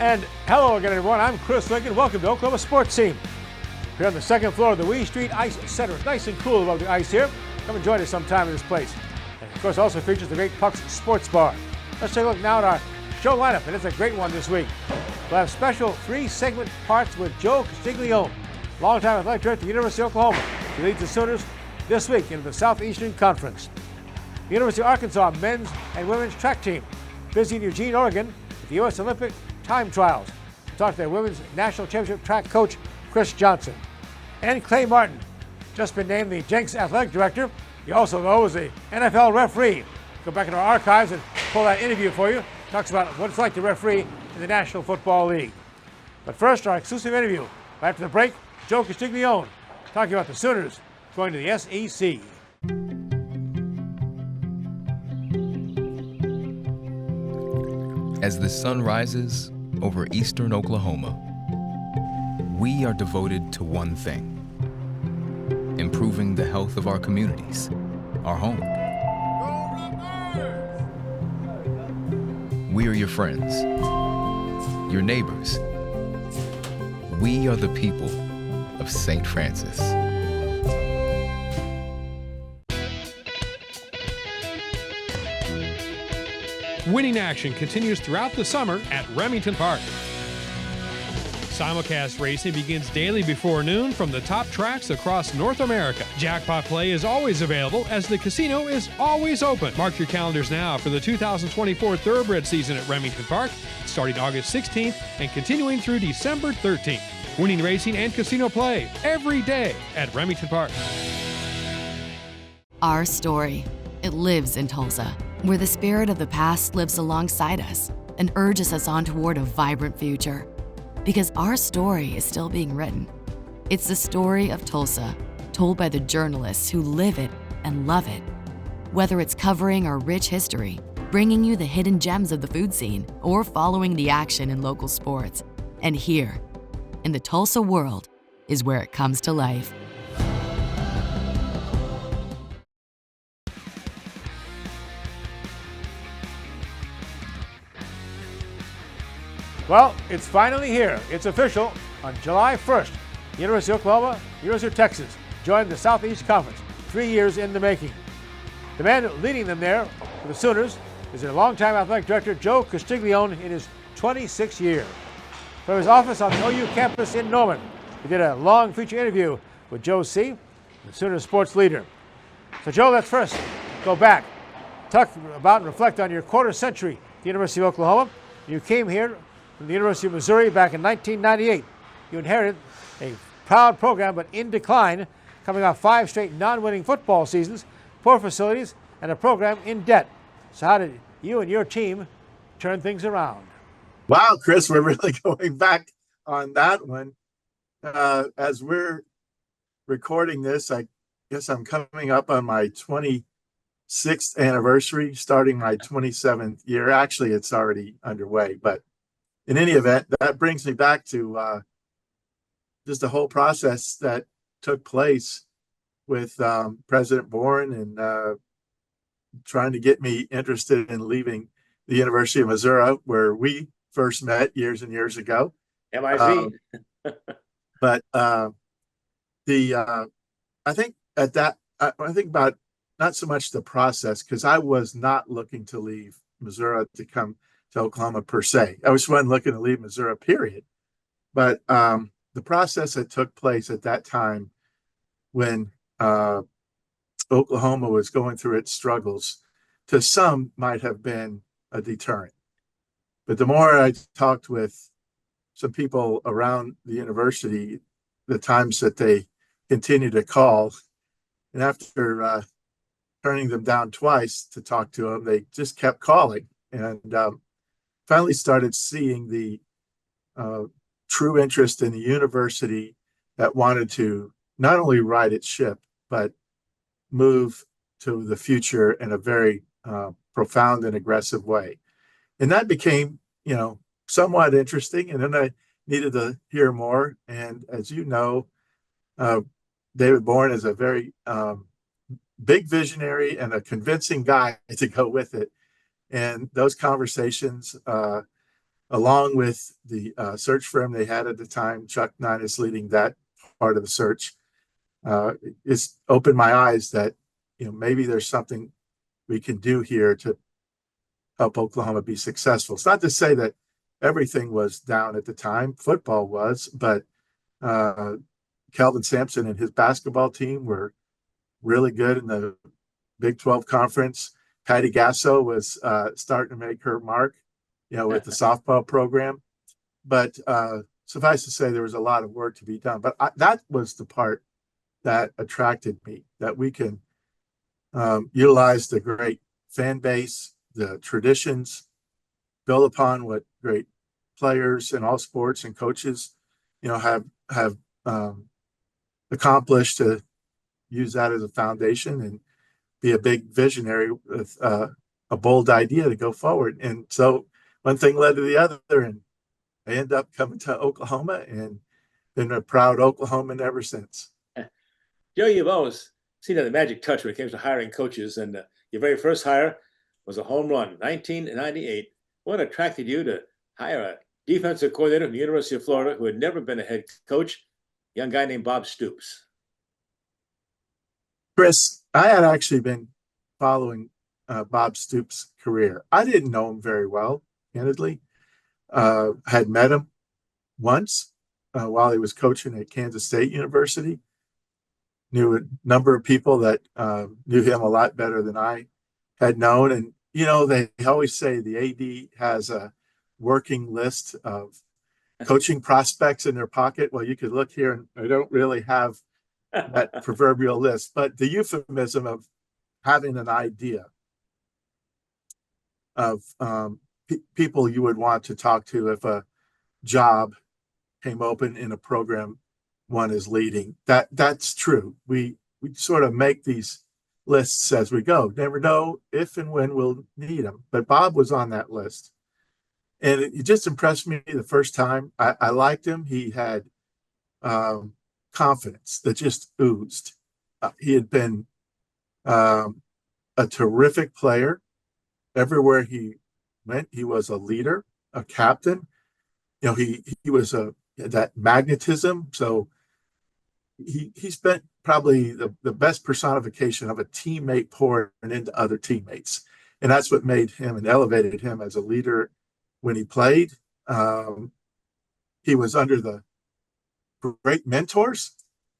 And hello again, everyone. I'm Chris Lincoln. Welcome to Oklahoma Sportscene. Here on the second floor of the Wee Street Ice Center. It's nice and cool above the ice here. Come and join us sometime in this place. And of course, also features the Great Pucks Sports Bar. Let's take a look now at our show lineup, and it's a great one this week. We'll have special 3-segment parts with Joe Castiglione, longtime athletic director at the University of Oklahoma. He leads the Sooners this week into the Southeastern Conference. The University of Arkansas men's and women's track team busy in Eugene, Oregon with the U.S. Olympic time trials. We'll talk to their women's national championship track coach, Chris Johnson. And Clay Martin, just been named the Jenks athletic director. You also know as the NFL referee. Go back into our archives and pull that interview for you. Talks about what it's like to referee in the National Football League. But first, our exclusive interview. Right after the break, Joe Castiglione talking about the Sooners going to the SEC. As the sun rises over eastern Oklahoma, we are devoted to one thing: improving the health of our communities, our home. We are your friends, your neighbors. We are the people of St. Francis. Winning action continues throughout the summer at Remington Park. Simulcast racing begins daily before noon from the top tracks across North America. Jackpot play is always available as the casino is always open. Mark your calendars now for the 2024 Thoroughbred season at Remington Park, starting August 16th and continuing through December 13th. Winning racing and casino play every day at Remington Park. Our story. It lives in Tulsa, where the spirit of the past lives alongside us and urges us on toward a vibrant future. Because our story is still being written. It's the story of Tulsa, told by the journalists who live it and love it. Whether it's covering our rich history, bringing you the hidden gems of the food scene, or following the action in local sports. And here, in the Tulsa world, is where it comes to life. Well, it's finally here. It's official. On July 1st, the University of Oklahoma, University of Texas joined the Southeast Conference, 3 years in the making. The man leading them there for the Sooners is their longtime athletic director, Joe Castiglione, in his 26th year. From his office on the OU campus in Norman, we did a long feature interview with Joe C., the Sooners sports leader. So, Joe, let's first go back. Talk about and reflect on your quarter century at the University of Oklahoma. You came here from the University of Missouri back in 1998. You inherited a proud program, but in decline, coming off 5 straight non-winning football seasons, poor facilities, and a program in debt. So how did you and your team turn things around? Wow, Chris, we're really going back on that one. As we're recording this, I guess I'm coming up on my 26th anniversary, starting my 27th year. Actually, it's already underway, but in any event, that brings me back to just the whole process that took place with President Bourne and trying to get me interested in leaving the University of Missouri, where we first met years and years ago. MIZ. But I think at that, I think about not so much the process, because I was not looking to leave Missouri to come to Oklahoma per se. I just wasn't looking to leave Missouri, period. But the process that took place at that time when Oklahoma was going through its struggles, to some might have been a deterrent. But the more I talked with some people around the university, the times that they continued to call, and after turning them down twice to talk to them, they just kept calling. And finally started seeing the true interest in the university that wanted to not only right its ship, but move to the future in a very profound and aggressive way. And that became, somewhat interesting. And then I needed to hear more. And as you know, David Bourne is a very big visionary and a convincing guy to go with it. And those conversations along with the search firm they had at the time. Chuck Nine is leading that part of the search. It's opened my eyes that, maybe there's something we can do here to help Oklahoma be successful. It's not to say that everything was down at the time. Football was, but Kelvin Sampson and his basketball team were really good in the Big 12 conference. Patty Gasso was starting to make her mark, with the softball program. But suffice to say, there was a lot of work to be done. But that was the part that attracted me, that we can utilize the great fan base, the traditions, build upon what great players in all sports and coaches, have accomplished, to use that as a foundation and be a big visionary with a bold idea to go forward. And so one thing led to the other, and I ended up coming to Oklahoma and been a proud Oklahoman ever since. Joe, you've always seen the magic touch when it comes to hiring coaches, and your very first hire was a home run, 1998. What attracted you to hire a defensive coordinator from the University of Florida who had never been a head coach, a young guy named Bob Stoops? Chris, I had actually been following Bob Stoops' career. I didn't know him very well, candidly. Had met him once while he was coaching at Kansas State University. Knew a number of people that knew him a lot better than I had known. And, they always say the AD has a working list of coaching prospects in their pocket. Well, you could look here, and I don't really have that proverbial list, but the euphemism of having an idea of people you would want to talk to if a job came open in a program one is leading. That's true. We sort of make these lists as we go. Never know if and when we'll need them. But Bob was on that list, and it just impressed me the first time. I liked him. He had confidence that just oozed. He had been a terrific player. Everywhere he went, he was a leader, a captain. He was that magnetism. So he spent probably the best personification of a teammate pouring into other teammates. And that's what made him and elevated him as a leader when he played. He was under the great mentors,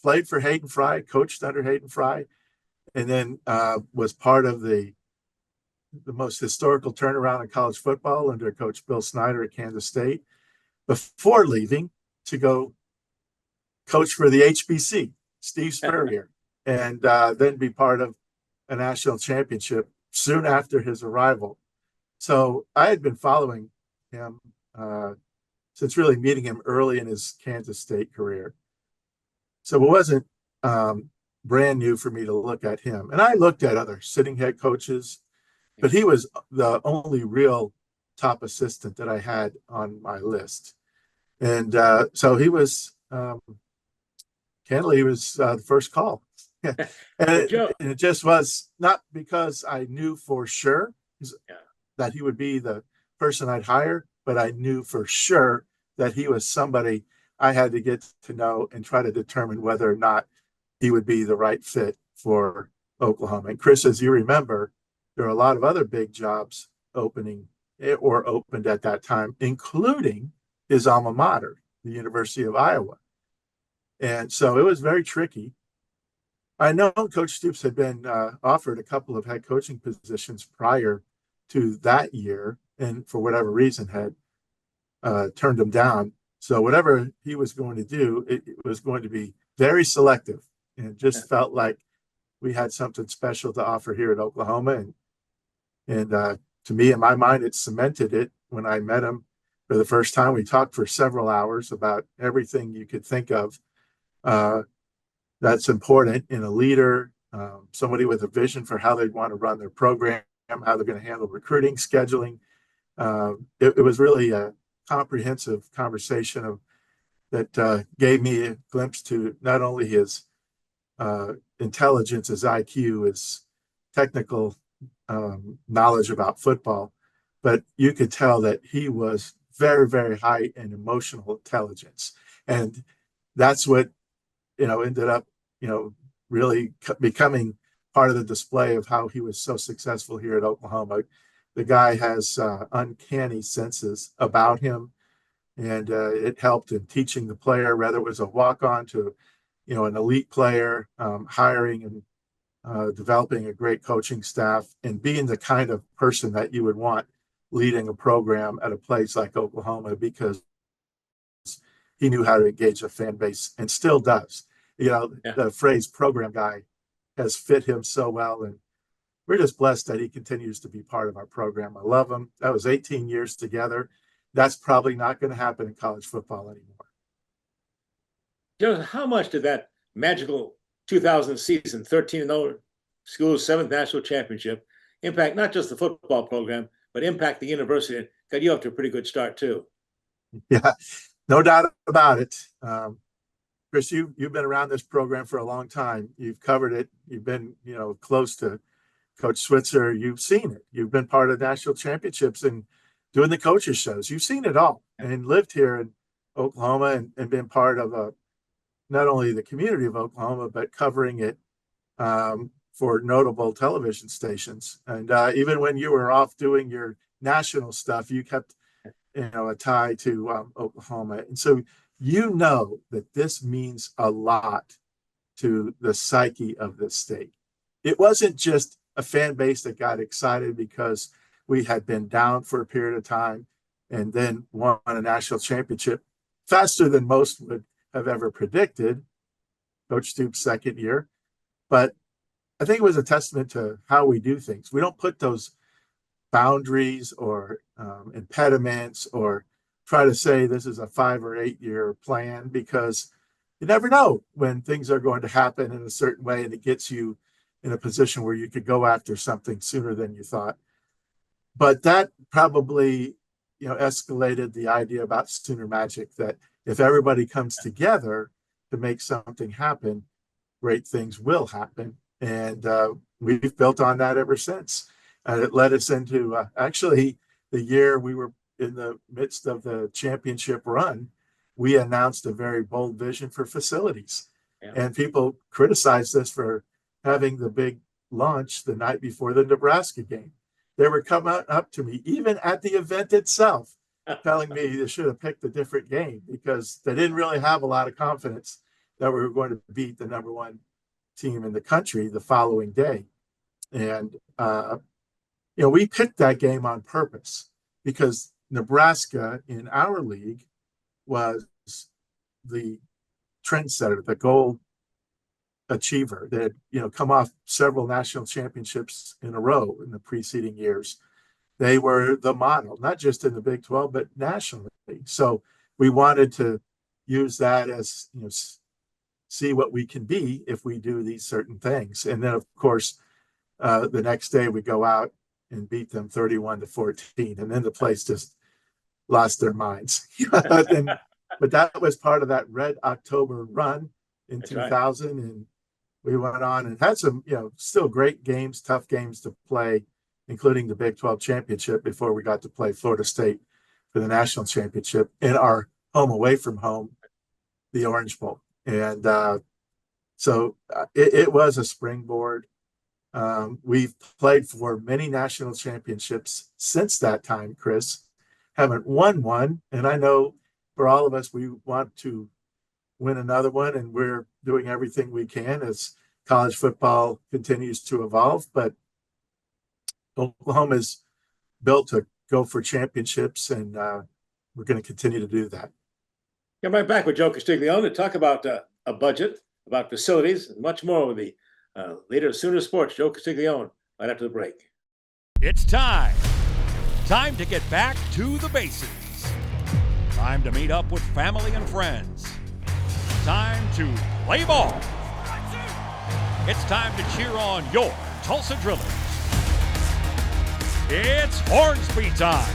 played for Hayden Fry, coached under Hayden Fry, and then was part of the most historical turnaround in college football under Coach Bill Snyder at Kansas State, before leaving to go coach for the HBC, Steve Spurrier, and then be part of a national championship soon after his arrival. So I had been following him since really meeting him early in his Kansas State career. So it wasn't brand new for me to look at him. And I looked at other sitting head coaches, but he was the only real top assistant that I had on my list. And so he was, candidly, he was the first call. and it just was not because I knew for sure that he would be the person I'd hire, but I knew for sure that he was somebody I had to get to know and try to determine whether or not he would be the right fit for Oklahoma. And Chris, as you remember, there are a lot of other big jobs opening or opened at that time, including his alma mater, the University of Iowa. And so it was very tricky. I know Coach Stoops had been offered a couple of head coaching positions prior to that year, and for whatever reason had turned him down. So whatever he was going to do, it was going to be very selective, and just felt like we had something special to offer here at Oklahoma. And to me, in my mind, it cemented it when I met him for the first time. We talked for several hours about everything you could think of that's important in a leader, somebody with a vision for how they'd want to run their program, how they're going to handle recruiting, scheduling. It was really a comprehensive conversation that gave me a glimpse to not only his intelligence, his IQ, his technical knowledge about football, but you could tell that he was very, very high in emotional intelligence. And that's what, ended up, really becoming part of the display of how he was so successful here at Oklahoma. The guy has uncanny senses about him, and it helped in teaching the player, whether it was a walk-on to, an elite player, hiring and developing a great coaching staff, and being the kind of person that you would want leading a program at a place like Oklahoma, because he knew how to engage a fan base and still does. The phrase program guy has fit him so well, and we're just blessed that he continues to be part of our program. I love him. That was 18 years together. That's probably not going to happen in college football anymore. Joe, how much did that magical 2000 season, 13-0, school's 7th national championship, impact not just the football program, but impact the university? It got you off to a pretty good start too. Yeah, no doubt about it. Chris, you've been around this program for a long time. You've covered it. You've been, close to Coach Switzer. You've seen it. You've been part of national championships and doing the coaches shows. You've seen it all and lived here in Oklahoma and been part of not only the community of Oklahoma, but covering it for notable television stations. And even when you were off doing your national stuff, you kept, a tie to Oklahoma. And so that this means a lot to the psyche of this state. It wasn't just a fan base that got excited because we had been down for a period of time and then won a national championship faster than most would have ever predicted, Coach Stoops' second year. But I think it was a testament to how we do things. We don't put those boundaries or impediments or try to say this is a 5 or 8 year plan, because you never know when things are going to happen in a certain way, and it gets you in a position where you could go after something sooner than you thought. But that probably, escalated the idea about Sooner Magic, that if everybody comes together to make something happen, great things will happen. And we've built on that ever since. And it led us into actually the year we were in the midst of the championship run, we announced a very bold vision for facilities. Yeah. And people criticized us for having the big launch the night before the Nebraska game. They were coming up to me, even at the event itself, telling me they should have picked a different game because they didn't really have a lot of confidence that we were going to beat the number one team in the country the following day. And, we picked that game on purpose because Nebraska in our league was the trendsetter, the goal achiever that had, come off several national championships in a row in the preceding years. They were the model, not just in the Big 12, but nationally. So we wanted to use that as, see what we can be if we do these certain things. And then, of course, the next day we go out and beat them 31-14. And then the place just lost their minds. But that was part of that Red October run in That's 2000. Right. And we went on and had some, still great games, tough games to play, including the Big 12 championship before we got to play Florida State for the national championship in our home away from home, the Orange Bowl. And so it was a springboard. We've played for many national championships since that time, Chris. Haven't won one. And I know for all of us, we want to win another one. And we're doing everything we can as college football continues to evolve. But Oklahoma is built to go for championships, and we're going to continue to do that. Come right back with Joe Castiglione to talk about a budget, about facilities, and much more with the leader of Sooner Sports, Joe Castiglione, right after the break. It's time. Time to get back to the basics. Time to meet up with family and friends. Time to play ball. It's time to cheer on your Tulsa Drillers. It's Hornsby time.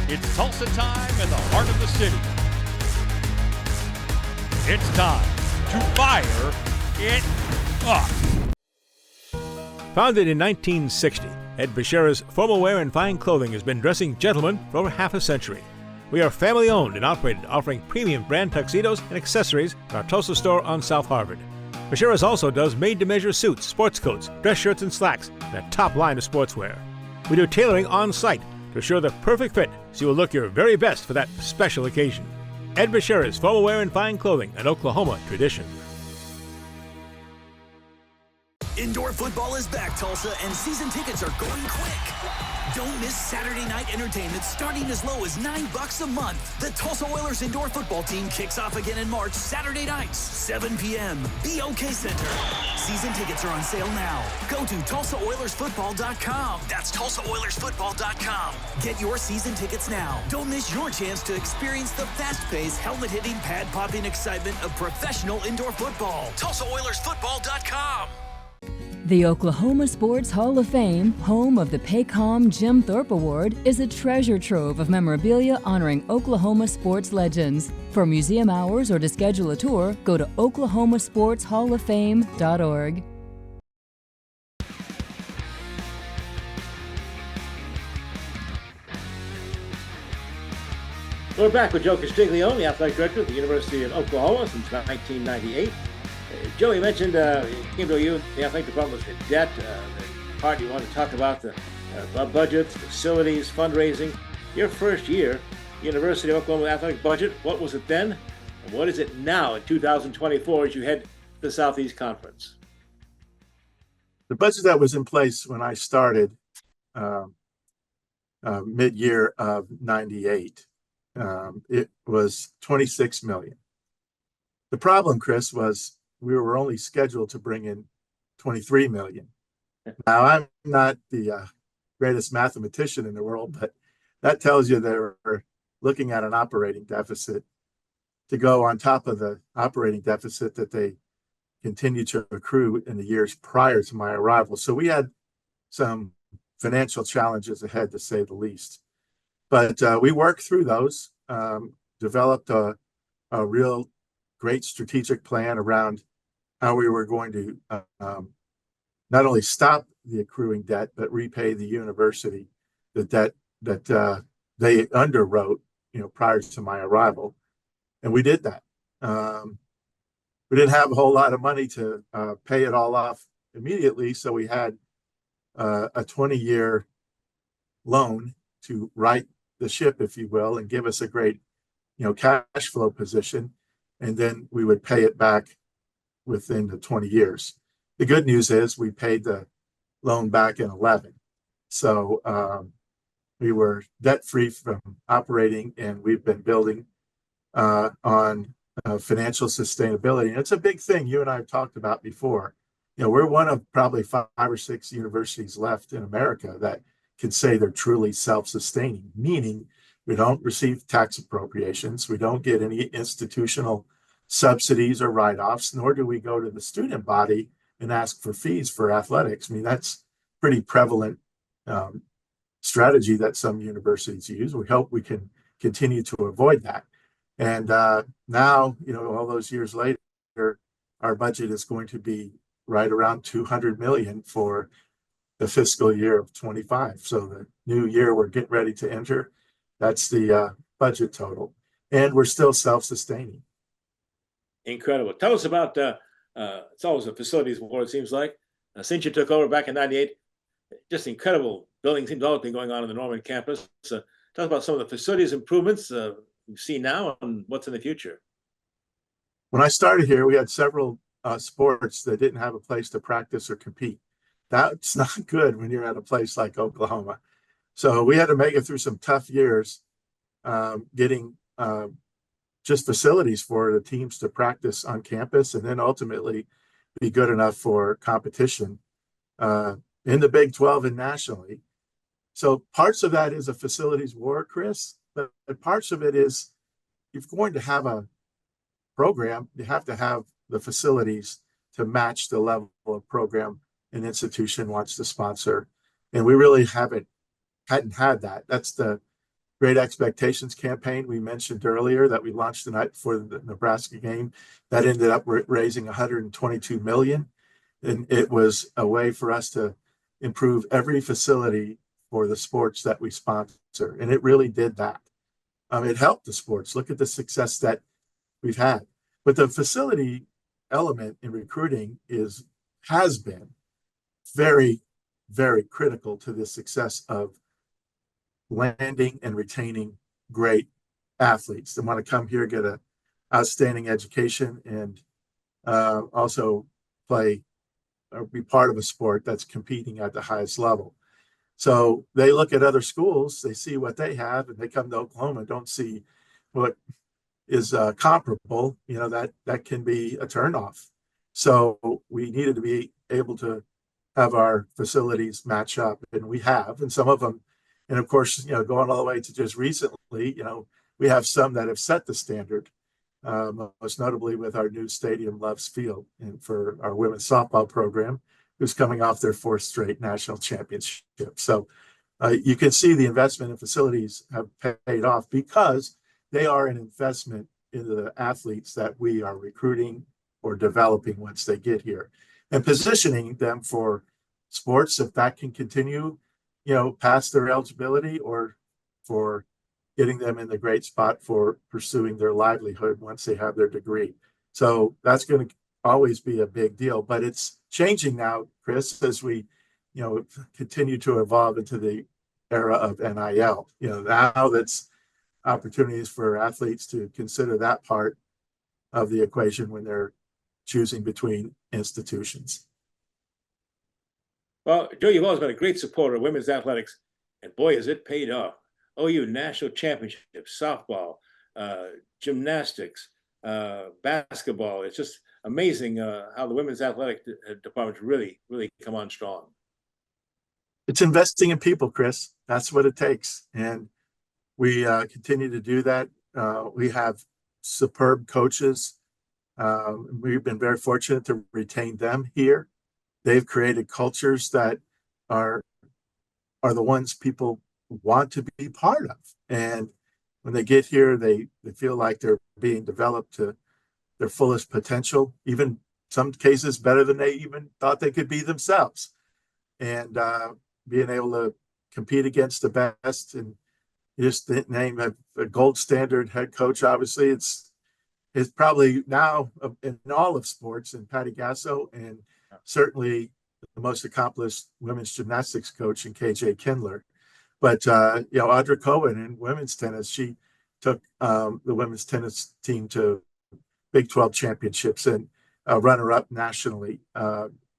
It's Tulsa time in the heart of the city. It's time to fire it up. Founded in 1960, Ed Bashira's Formal Wear and Fine Clothing has been dressing gentlemen for over half a century. We are family owned and operated, offering premium brand tuxedos and accessories in our Tulsa store on South Harvard. Bashira's also does made-to-measure suits, sports coats, dress shirts, and slacks, and a top line of sportswear. We do tailoring on site to assure the perfect fit so you will look your very best for that special occasion. Ed Bashira's Formal Wear and Fine Clothing, an Oklahoma tradition. Indoor football is back, Tulsa, and season tickets are going quick. Don't miss Saturday night entertainment starting as low as $9 a month. The Tulsa Oilers indoor football team kicks off again in March, Saturday nights, 7 p.m. BOK Center. Season tickets are on sale now. Go to TulsaOilersFootball.com. That's TulsaOilersFootball.com. Get your season tickets now. Don't miss your chance to experience the fast-paced, helmet-hitting, pad-popping excitement of professional indoor football. TulsaOilersFootball.com. The Oklahoma Sports Hall of Fame, home of the Paycom Jim Thorpe Award, is a treasure trove of memorabilia honoring Oklahoma sports legends. For museum hours or to schedule a tour, go to oklahomasportshalloffame.org. We're back with Joe Castiglione, the athletic director at the University of Oklahoma since 1998. Joe, you mentioned came to you, the athletic department, with the debt, the part you want to talk about, the budgets, facilities, fundraising. Your first year, University of Oklahoma athletic budget, what was it then? And what is it now in 2024 as you head to the Southeast Conference? The budget that was in place when I started mid-year of 98, it was $26 million. The problem, Chris, was we were only scheduled to bring in $23 million. Now, I'm not the greatest mathematician in the world, but that tells you they're looking at an operating deficit to go on top of the operating deficit that they continued to accrue in the years prior to my arrival. So we had some financial challenges ahead, to say the least. But we worked through those, developed a real great strategic plan around how we were going to not only stop the accruing debt, but repay the university the debt that they underwrote, prior to my arrival. And we did that. We didn't have a whole lot of money to pay it all off immediately, so we had a 20-year loan to right the ship, if you will, and give us a great, cash flow position, and then we would pay it back within the 20 years. The good news is we paid the loan back in 11. So we were debt-free from operating, and we've been building on financial sustainability. And it's a big thing you and I have talked about before. We're one of probably 5 or 6 universities left in America that can say they're truly self-sustaining, meaning we don't receive tax appropriations, we don't get any institutional subsidies or write-offs, nor do we go to the student body and ask for fees for athletics. I mean, that's pretty prevalent strategy that some universities use. We hope we can continue to avoid that. And now, all those years later, our budget is going to be right around $200 million for the fiscal year of 25. So the new year we're getting ready to enter, that's the budget total. And we're still self-sustaining. Incredible. Tell us about, it's always a facilities war, it seems like. Since you took over back in 98, just incredible building development going on the Norman campus. Talk about some of the facilities improvements you see now and what's in the future. When I started here, we had several sports that didn't have a place to practice or compete. That's not good when you're at a place like Oklahoma. So we had to make it through some tough years getting just facilities for the teams to practice on campus and then ultimately be good enough for competition in the Big 12 and nationally. So parts of that is a facilities war, Chris, but parts of it is if you're going to have a program, you have to have the facilities to match the level of program an institution wants to sponsor. And we really hadn't had that. That's the Great Expectations campaign we mentioned earlier that we launched the night before the Nebraska game. That ended up raising $122 million. And it was a way for us to, improve every facility for the sports that we sponsor. And it really did that. It helped the sports. Look at the success that we've had. But the facility element in recruiting has been very, very critical to the success of landing and retaining great athletes that want to come here, get an outstanding education, and also play or be part of a sport that's competing at the highest level. So they look at other schools, they see what they have, and they come to Oklahoma and don't see what is comparable. That can be a turnoff. So we needed to be able to have our facilities match up, and we have, and some of them, and of course, going all the way to just recently, we have some that have set the standard, most notably with our new stadium, Loves Field, and for our women's softball program, who's coming off their 4th straight national championship. So you can see the investment in facilities have paid off because they are an investment in the athletes that we are recruiting or developing once they get here, and positioning them for sports, if that can continue, past their eligibility, or for getting them in the great spot for pursuing their livelihood once they have their degree. So that's going to always be a big deal, but it's changing now, Chris, as we, continue to evolve into the era of NIL. Now that's opportunities for athletes to consider that part of the equation when they're choosing between institutions. Well, Joe, you've always been a great supporter of women's athletics, and boy, has it paid off. OU national championships, softball, gymnastics, basketball. It's just amazing how the women's athletic department's really, really come on strong. It's investing in people, Chris. That's what it takes. And we continue to do that. We have superb coaches. We've been very fortunate to retain them here. They've created cultures that are the ones people want to be part of. And when they get here, they feel like they're being developed to their fullest potential, even some cases better than they even thought they could be themselves. And being able to compete against the best, and just the name of a gold standard head coach, obviously it's probably now in all of sports, and Patty Gasso, and certainly the most accomplished women's gymnastics coach in KJ Kindler. But Audra Cohen in women's tennis, she took the women's tennis team to Big 12 championships and runner-up nationally.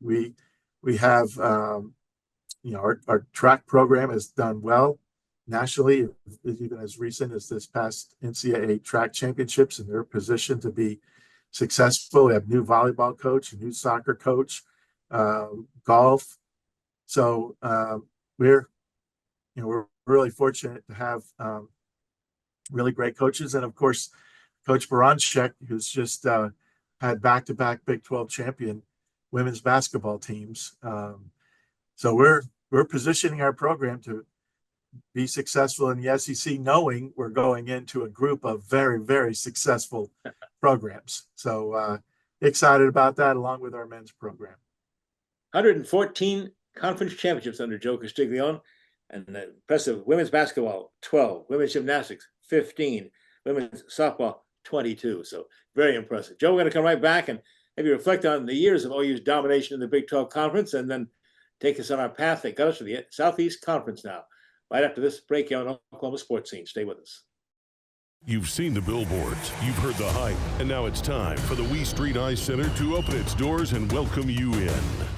We have our track program has done well nationally, even as recent as this past NCAA track championships, and they're positioned to be successful. We have new volleyball coach, a new soccer coach, golf. So we're really fortunate to have really great coaches, and of course, Coach Baranchek, who's just had back-to-back Big 12 champion women's basketball teams. So we're positioning our program to be successful in the SEC, knowing we're going into a group of very, very successful programs. So excited about that, along with our men's program. 114 conference championships under Joe Castiglione, and impressive women's basketball, 12, women's gymnastics, 15, women's softball, 22. So very impressive. Joe, we're going to come right back and maybe reflect on the years of OU's domination in the Big 12 Conference, and then take us on our path that got us to the Southeast Conference now. Right after this break here on Oklahoma Sports Scene. Stay with us. You've seen the billboards, you've heard the hype, and now it's time for the Wee Street Ice Center to open its doors and welcome you in.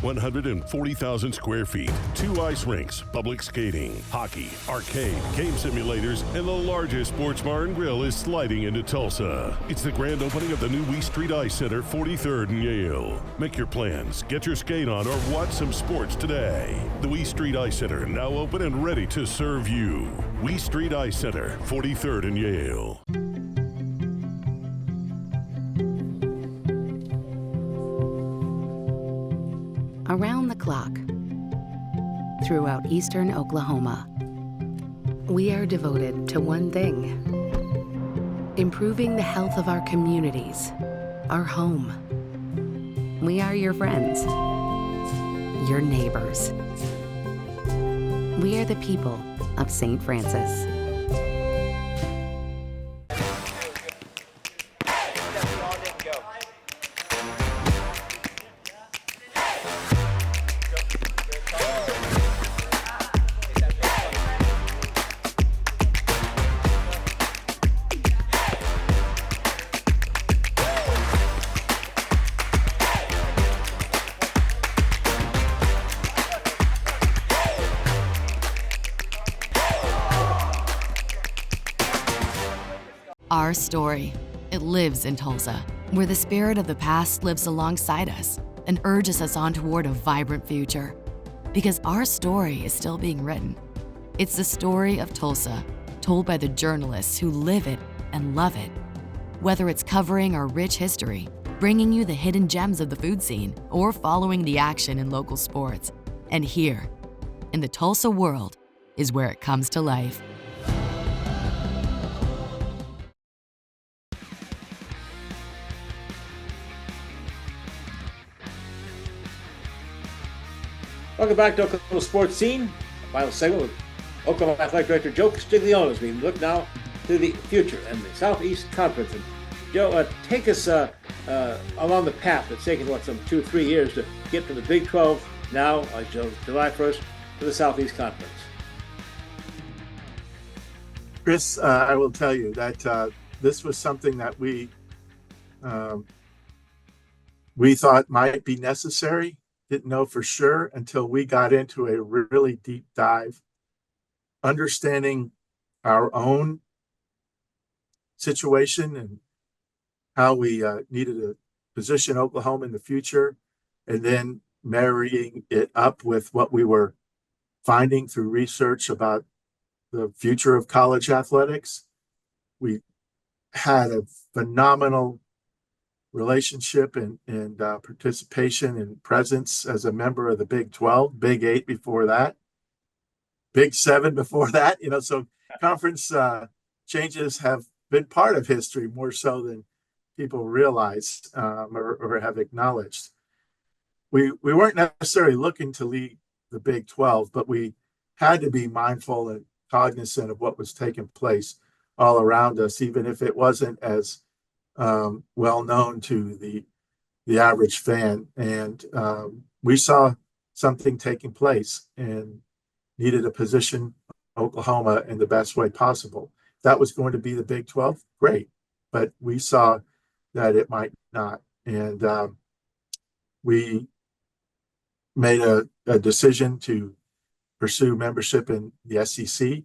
140,000 square feet, 2 ice rinks, public skating, hockey, arcade, game simulators, and the largest sports bar and grill is sliding into Tulsa. It's the grand opening of the new Wee Street Ice Center, 43rd and Yale. Make your plans, get your skate on, or watch some sports today. The Wee Street Ice Center, now open and ready to serve you. Wee Street Ice Center, 43rd and Yale. Around the clock, throughout eastern Oklahoma, we are devoted to one thing: improving the health of our communities, our home. We are your friends, your neighbors. We are the people of St. Francis. Our story, it lives in Tulsa, where the spirit of the past lives alongside us and urges us on toward a vibrant future. Because our story is still being written. It's the story of Tulsa, told by the journalists who live it and love it. Whether it's covering our rich history, bringing you the hidden gems of the food scene, or following the action in local sports. And here, in the Tulsa world, is where it comes to life. Welcome back to Oklahoma Sports Scene. Final segment with Oklahoma Athletic Director Joe Castiglione as we look now to the future and the Southeast Conference. And Joe, take us along the path that's taken, some 2-3 years to get from the Big 12 now, July 1st, to the Southeast Conference. Chris, I will tell you that this was something that we thought might be necessary. Didn't know for sure until we got into a really deep dive, understanding our own situation and how we needed to position Oklahoma in the future, and then marrying it up with what we were finding through research about the future of college athletics. We had a phenomenal relationship and participation and presence as a member of the Big 12, Big 8 before that, Big 7 before that. So conference changes have been part of history more so than people realize or have acknowledged. We weren't necessarily looking to lead the Big 12, but we had to be mindful and cognizant of what was taking place all around us, even if it wasn't as well known to the average fan. And we saw something taking place and needed to position Oklahoma in the best way possible. If that was going to be the Big 12, great. But we saw that it might not. And we made a decision to pursue membership in the SEC.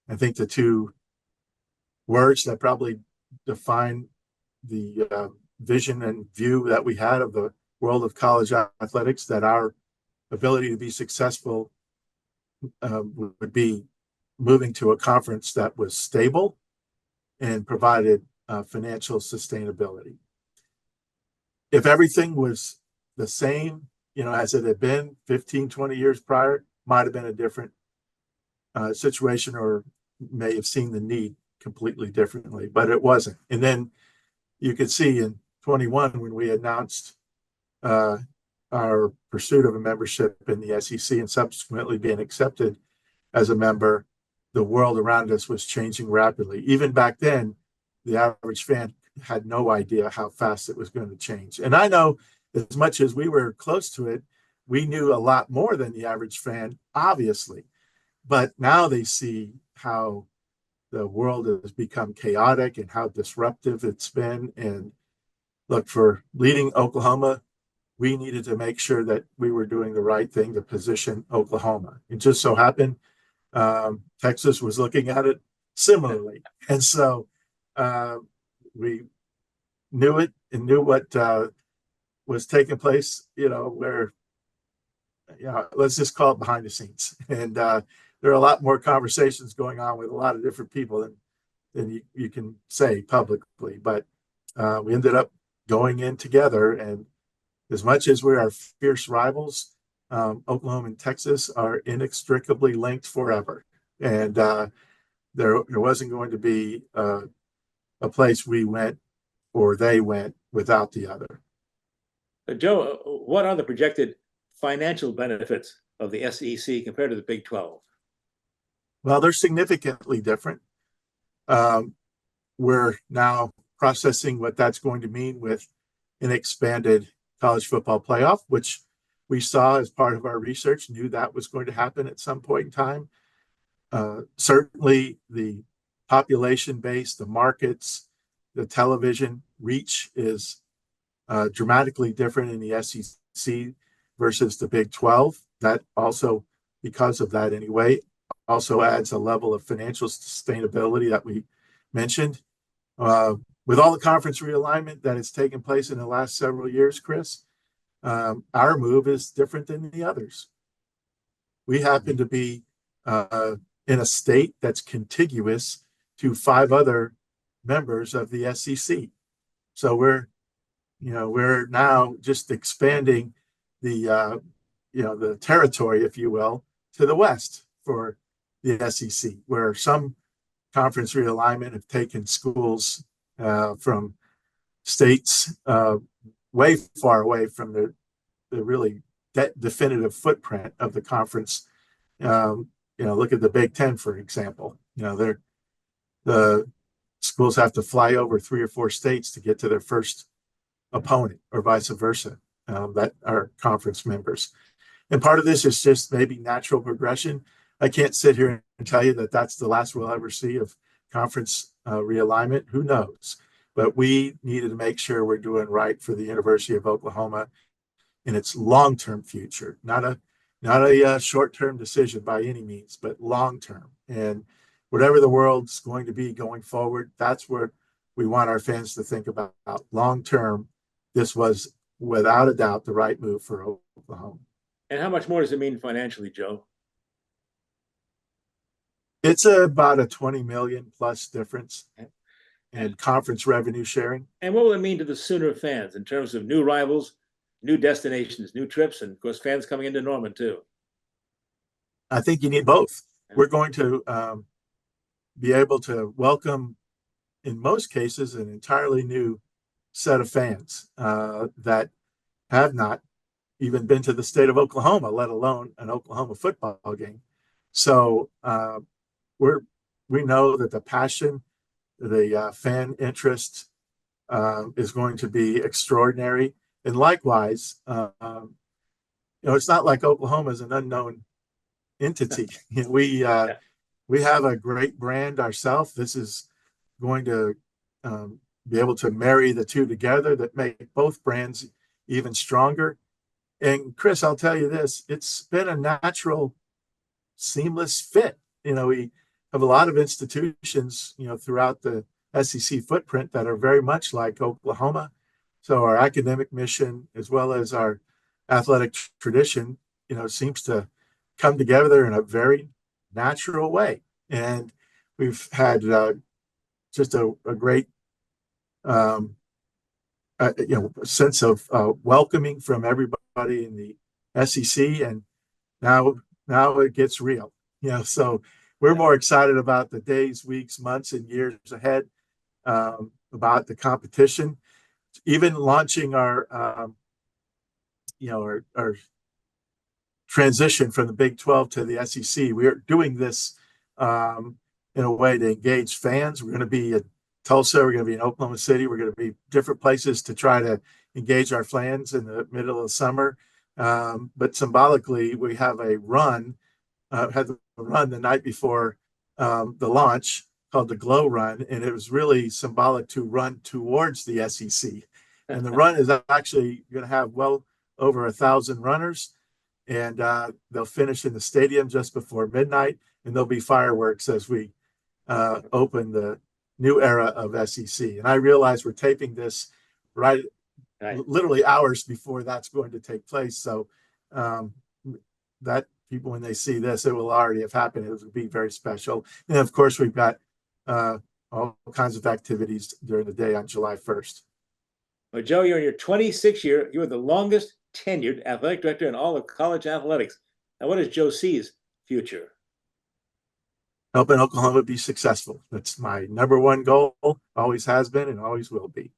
I think the two words that probably define the vision and view that we had of the world of college athletics, that our ability to be successful would be moving to a conference that was stable and provided financial sustainability. If everything was the same, as it had been 15, 20 years prior, might have been a different situation, or may have seen the need completely differently, but it wasn't. And then you could see in 21, when we announced our pursuit of a membership in the SEC and subsequently being accepted as a member, the world around us was changing rapidly. Even back then, the average fan had no idea how fast it was going to change. And I know, as much as we were close to it, we knew a lot more than the average fan, obviously. But now they see how the world has become chaotic and how disruptive it's been. And look, for leading Oklahoma, we needed to make sure that we were doing the right thing to position Oklahoma. It just so happened Texas was looking at it similarly. And so we knew it and knew what was taking place, where, let's just call it behind the scenes. And there are a lot more conversations going on with a lot of different people than you can say publicly. But we ended up going in together. And as much as we are fierce rivals, Oklahoma and Texas are inextricably linked forever. And there wasn't going to be a place we went or they went without the other. Joe, what are the projected financial benefits of the SEC compared to the Big 12? Well, they're significantly different. We're now processing what that's going to mean with an expanded college football playoff, which we saw as part of our research, knew that was going to happen at some point in time. Certainly the population base, the markets, the television reach is dramatically different in the SEC versus the Big 12. That also, because of that anyway, also adds a level of financial sustainability that we mentioned. With all the conference realignment that has taken place in the last several years, Chris, our move is different than the others. We happen to be in a state that's contiguous to 5 other members of the SEC. So we're now just expanding the the territory, if you will, to the west for the SEC, where some conference realignment have taken schools from states way far away from the really definitive footprint of the conference. Look at the Big Ten, for example. The schools have to fly over 3 or 4 states to get to their first opponent, or vice versa, that are conference members. And part of this is just maybe natural progression. I can't sit here and tell you that that's the last we'll ever see of conference realignment. Who knows? But we needed to make sure we're doing right for the University of Oklahoma in its long-term future, not a short-term decision by any means, but long-term. And whatever the world's going to be going forward, that's where we want our fans to think about. Long-term, this was without a doubt the right move for Oklahoma. And how much more does it mean financially, Joe? It's about a 20 million plus difference in conference revenue sharing. And what will it mean to the Sooner fans in terms of new rivals, new destinations, new trips, and of course fans coming into Norman too? I think you need both. We're going to be able to welcome, in most cases, an entirely new set of fans that have not even been to the state of Oklahoma, let alone an Oklahoma football game. So we know that the passion, the fan interest is going to be extraordinary. And likewise, it's not like Oklahoma is an unknown entity. We have a great brand ourselves. This is going to be able to marry the two together that make both brands even stronger. And Chris, I'll tell you this, it's been a natural, seamless fit. We have a lot of institutions, throughout the SEC footprint that are very much like Oklahoma. So our academic mission, as well as our athletic tradition, seems to come together in a very natural way. And we've had just a great sense of welcoming from everybody in the SEC, and now it gets real. So we're more excited about the days, weeks, months, and years ahead, about the competition, even launching our transition from the Big 12 to the SEC. We are doing this in a way to engage fans. We're going to be at Tulsa. We're going to be in Oklahoma City. We're going to be different places to try to engage our fans in the middle of the summer. But symbolically, we have a run, had the run the night before the launch called the Glow Run, and it was really symbolic to run towards the SEC. And the run is actually going to have well over 1,000 runners, and they'll finish in the stadium just before midnight, and there'll be fireworks as we open the new era of SEC. And I realize we're taping this right literally hours before that's going to take place. So that people, when they see this, it will already have happened. It will be very special. And of course, we've got all kinds of activities during the day on July 1st. Well, Joe, you're in your 26th year. You are the longest tenured athletic director in all of college athletics. Now, what is Joe C's future? Helping Oklahoma be successful. That's my number one goal, always has been and always will be.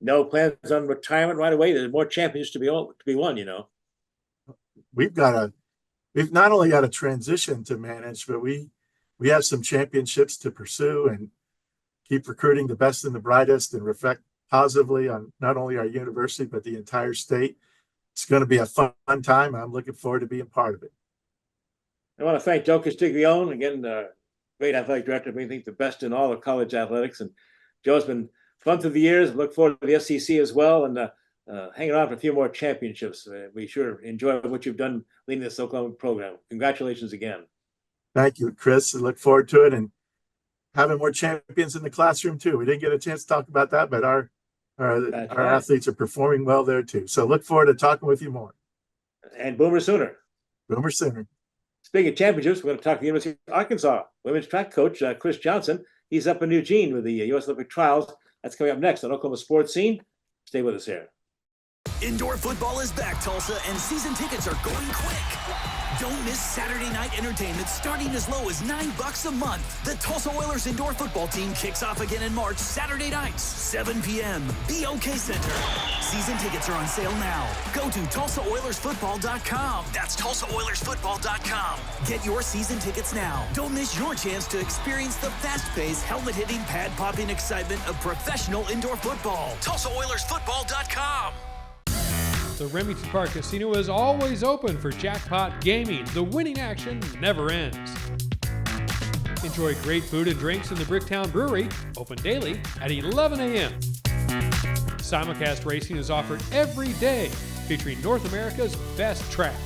No plans on retirement right away? There's more championships to be won, We've got we've not only got a transition to manage, but we have some championships to pursue and keep recruiting the best and the brightest and reflect positively on not only our university, but the entire state. It's going to be a fun time. I'm looking forward to being part of it. I want to thank Joe Castiglione, again, great athletic director. We think the best in all of college athletics. And Joe's been fun through the years. Look forward to the SEC as well, and hanging around for a few more championships. We sure enjoy what you've done leading this Oklahoma program. Congratulations again. Thank you, Chris. I look forward to it and having more champions in the classroom too. We didn't get a chance to talk about that, but our athletes are performing well there too. So look forward to talking with you more. And Boomer Sooner. Boomer Sooner. Speaking of championships, we're going to talk to the University of Arkansas women's track coach, Chris Johnson. He's up in Eugene with the U.S. Olympic trials. That's coming up next on Oklahoma Sports Scene. Stay with us here. Indoor football is back, Tulsa, and season tickets are going quick. Don't miss Saturday night entertainment starting as low as $9 a month. The Tulsa Oilers indoor football team kicks off again in March, Saturday nights, 7 p.m. BOK Center. Season tickets are on sale now. Go to TulsaOilersFootball.com. That's TulsaOilersFootball.com. Get your season tickets now. Don't miss your chance to experience the fast-paced, helmet-hitting, pad-popping excitement of professional indoor football. TulsaOilersFootball.com. The Remington Park Casino is always open for jackpot gaming. The winning action never ends. Enjoy great food and drinks in the Bricktown Brewery, open daily at 11 a.m. Simulcast racing is offered every day, featuring North America's best tracks.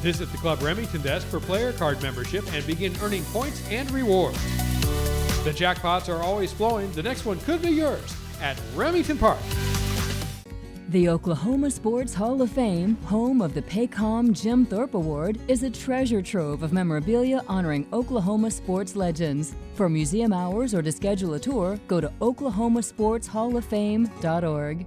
Visit the Club Remington desk for player card membership and begin earning points and rewards. The jackpots are always flowing. The next one could be yours at Remington Park. The Oklahoma Sports Hall of Fame, home of the Paycom Jim Thorpe Award, is a treasure trove of memorabilia honoring Oklahoma sports legends. For museum hours or to schedule a tour, go to oklahomasportshalloffame.org.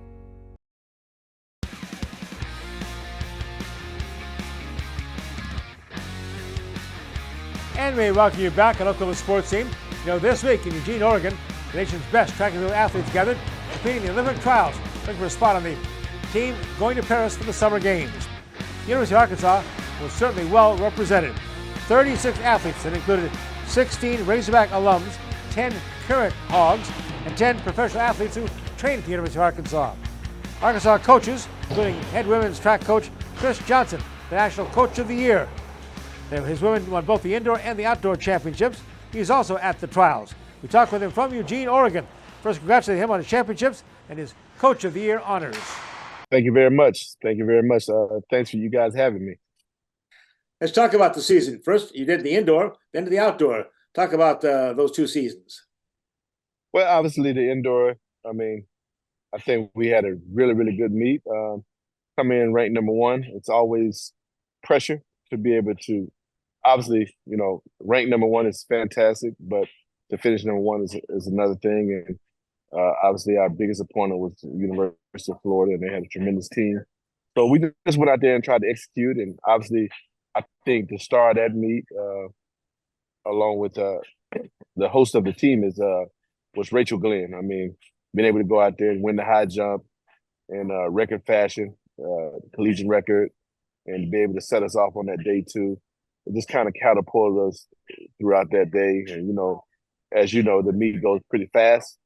And we welcome you back on Oklahoma Sports Scene. You know, this week in Eugene, Oregon, the nation's best track and field athletes gathered, competing in the Olympic trials, looking for a spot on the team going to Paris for the Summer Games. The University of Arkansas was certainly well represented. 36 athletes that included 16 Razorback alums, 10 current Hogs, and 10 professional athletes who trained at the University of Arkansas. Arkansas coaches, including head women's track coach Chris Johnson, the National Coach of the Year. His women won both the indoor and the outdoor championships. He's also at the trials. We talked with him from Eugene, Oregon. First, congratulate him on his championships and his Coach of the Year honors. Thank you very much. Thank you very much. Thanks for you guys having me. Let's talk about the season. First, you did the indoor, then the outdoor. Talk about those two seasons. Well, obviously the indoor, I think we had a really, really good meet. Come in ranked number one. It's always pressure to be able to, obviously, rank number one is fantastic, but to finish number one is another thing. And obviously, our biggest opponent was the University of Florida, and they had a tremendous team. So we just went out there and tried to execute. And obviously, I think the star of that meet, along with the host of the team, was Rachel Glenn. Being able to go out there and win the high jump in record fashion, collegiate record, and be able to set us off on that day too. It just kind of catapulted us throughout that day. And as you know, the meet goes pretty fast.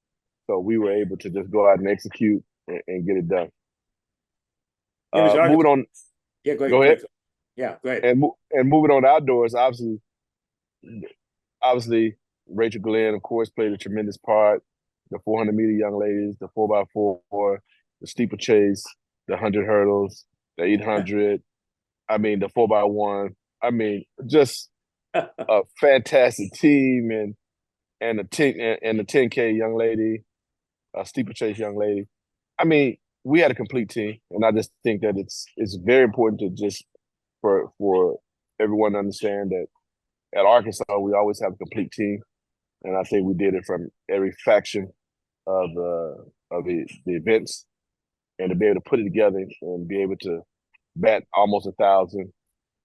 So we were able to just go out and execute and get it done. Moving on. Yeah, go ahead. Yeah, go ahead. And moving on to outdoors, obviously, Rachel Glenn, of course, played a tremendous part. The 400-meter young ladies, the 4x4, the steeplechase, the 100 hurdles, the 800. The 4x1. Just a fantastic team, and the 10K young lady. Steeplechase young lady. We had a complete team, and I just think that it's very important to just for everyone to understand that at Arkansas we always have a complete team, and I think we did it from every faction of the events, and to be able to put it together and be able to bat almost 1,000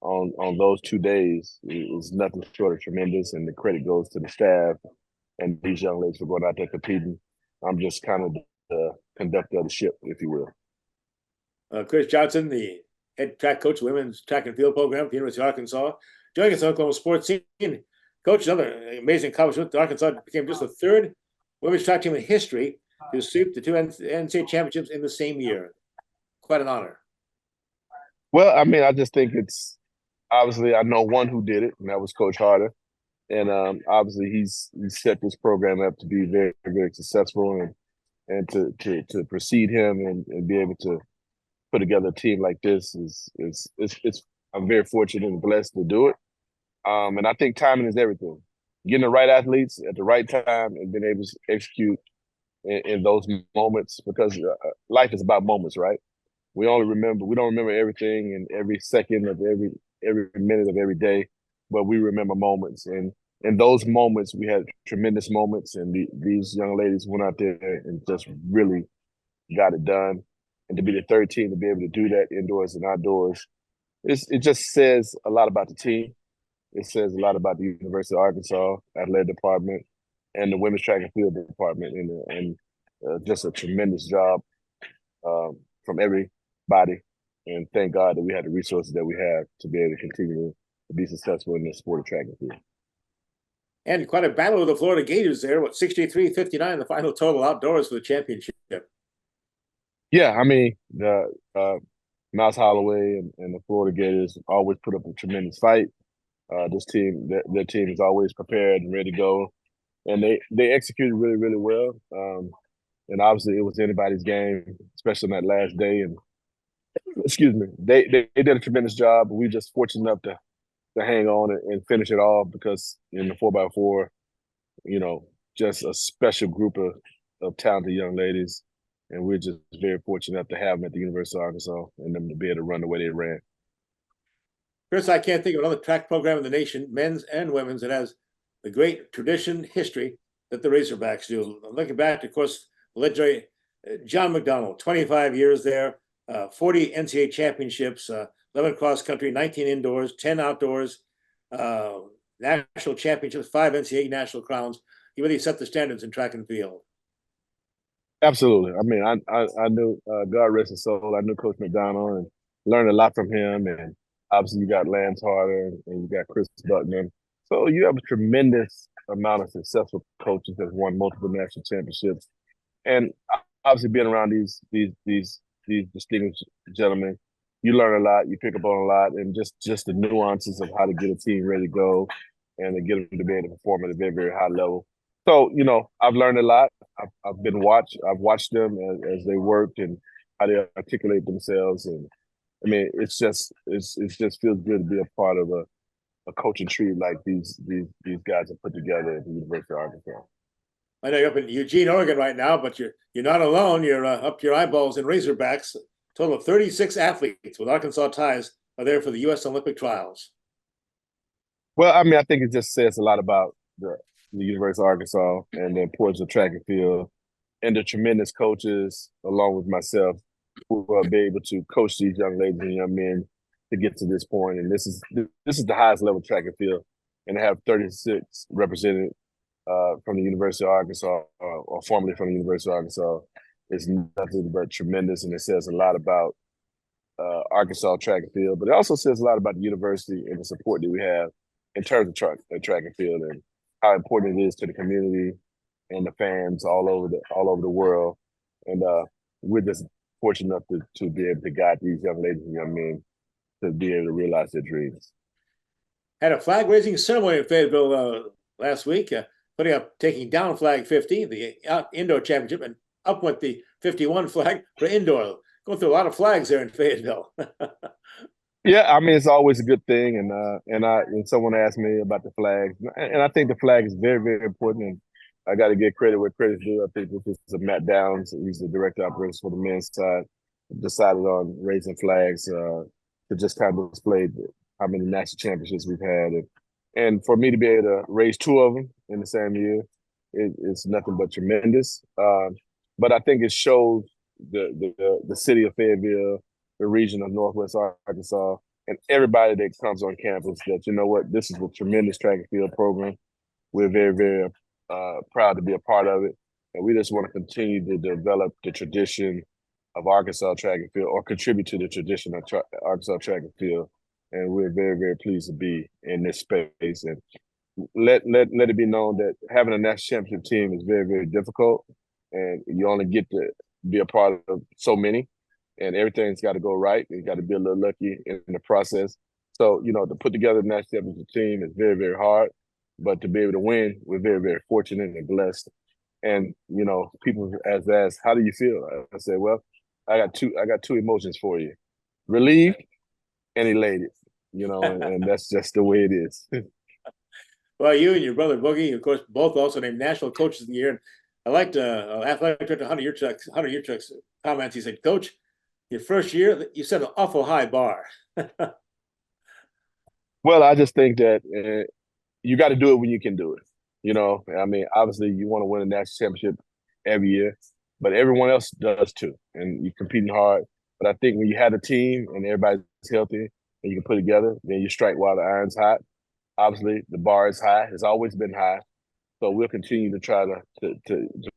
on those 2 days is nothing short of tremendous, and the credit goes to the staff and these young ladies for going out there competing. I'm just kind of the conductor of the ship, if you will. Chris Johnson, the head track coach, women's track and field program at the University of Arkansas. Joining us on Oklahoma Sports Scene. Coach, another amazing accomplishment. Arkansas became just the third women's track team in history to sweep the two NCAA championships in the same year. Quite an honor. Well, I mean, I just think it's obviously I know one who did it, and that was Coach Harder. And obviously he's set this program up to be very, very successful and to precede him and be able to put together a team like this is I'm very fortunate and blessed to do it. And I think timing is everything. Getting the right athletes at the right time and being able to execute in those moments, because life is about moments, right? We don't remember everything in every second of every minute of every day, but we remember moments. And in those moments, we had tremendous moments, and these young ladies went out there and just really got it done. And to be the third team to be able to do that indoors and outdoors, it just says a lot about the team. It says a lot about the University of Arkansas athletic department and the women's track and field department, and just a tremendous job from everybody. And thank God that we had the resources that we have to be able to continue to be successful in this sport of track and field. And quite a battle with the Florida Gators there. 63-59 the final total outdoors for the championship. Yeah, I mean, the Mouse Holloway and the Florida Gators always put up a tremendous fight. This team, their team is always prepared and ready to go, and they executed really, really well. And obviously, it was anybody's game, especially on that last day. And excuse me, they did a tremendous job. We just fortunate enough to hang on and finish it off, because in the 4x4, just a special group of talented young ladies, and we're just very fortunate enough to have them at the University of Arkansas and them to be able to run the way they ran. Chris, I can't think of another track program in the nation, men's and women's, that has the great tradition, history that the Razorbacks do. Looking back, of course, the legendary John McDonald, 25 years there, 40 NCAA championships, 11 cross country, 19 indoors, 10 outdoors, national championships, 5 NCAA national crowns. He really set the standards in track and field. Absolutely. I mean, I knew, God rest his soul, I knew Coach McDonald and learned a lot from him. And obviously you got Lance Harder and you got Chris Buckner. So you have a tremendous amount of successful coaches that won multiple national championships. And obviously being around these distinguished gentlemen, you learn a lot, you pick up on a lot, and just the nuances of how to get a team ready to go and to get them to be able to perform at a very, very high level. So, I've learned a lot. I've watched them as they worked and how they articulate themselves. And I mean, it just feels good to be a part of a coaching tree like these guys have put together at the University of Arkansas. I know you're up in Eugene, Oregon right now, but you're not alone. You're up to your eyeballs in Razorbacks. A total of 36 athletes with Arkansas ties are there for the U.S. Olympic trials. Well, I mean, I think it just says a lot about the University of Arkansas and the importance of track and field, and the tremendous coaches, along with myself, who will be able to coach these young ladies and young men to get to this point. And this is the highest level of track and field, and to have 36 represented from the University of Arkansas, or formerly from the University of Arkansas, is nothing but tremendous, and it says a lot about Arkansas track and field. But it also says a lot about the university and the support that we have in terms of track and field, and how important it is to the community and the fans all over the world. And we're just fortunate enough to be able to guide these young ladies and young men to be able to realize their dreams. Had a flag raising ceremony in Fayetteville last week, taking down flag 50, the indoor championship, and up went the 51 flag for indoor. Going through a lot of flags there in Fayetteville. Yeah, I mean, it's always a good thing. And someone asked me about the flags, and I think the flag is very, very important. And I got to give credit where credit's due. I think this is Matt Downs, he's the director of operations for the men's side, decided on raising flags to just kind of display how many national championships we've had. And for me to be able to raise 2 of them in the same year, it's nothing but tremendous. But I think it shows the city of Fayetteville, the region of Northwest Arkansas, and everybody that comes on campus that, this is a tremendous track and field program. We're very, very proud to be a part of it. And we just want to continue to develop the tradition of Arkansas track and field, or contribute to the tradition of Arkansas track and field. And we're very, very pleased to be in this space. And let it be known that having a national championship team is very, very difficult. And you only get to be a part of so many. And everything's got to go right. You got to be a little lucky in the process. So, to put together a national championship team is very, very hard. But to be able to win, we're very, very fortunate and blessed. And, people ask, how do you feel? I said, well, I got two emotions for you: relieved and elated. And that's just the way it is. Well, you and your brother Boogie, of course, both also named National Coaches of the Year. And I liked athletic director Hunter Yurchuk's comments. He said, "Coach, your first year, you set an awful high bar." Well, I just think that you got to do it when you can do it. Obviously, you want to win a national championship every year, but everyone else does too, and you're competing hard. But I think when you have a team and everybody's healthy and you can put it together, then you strike while the iron's hot. Obviously, the bar is high. It's always been high. So we'll continue to try to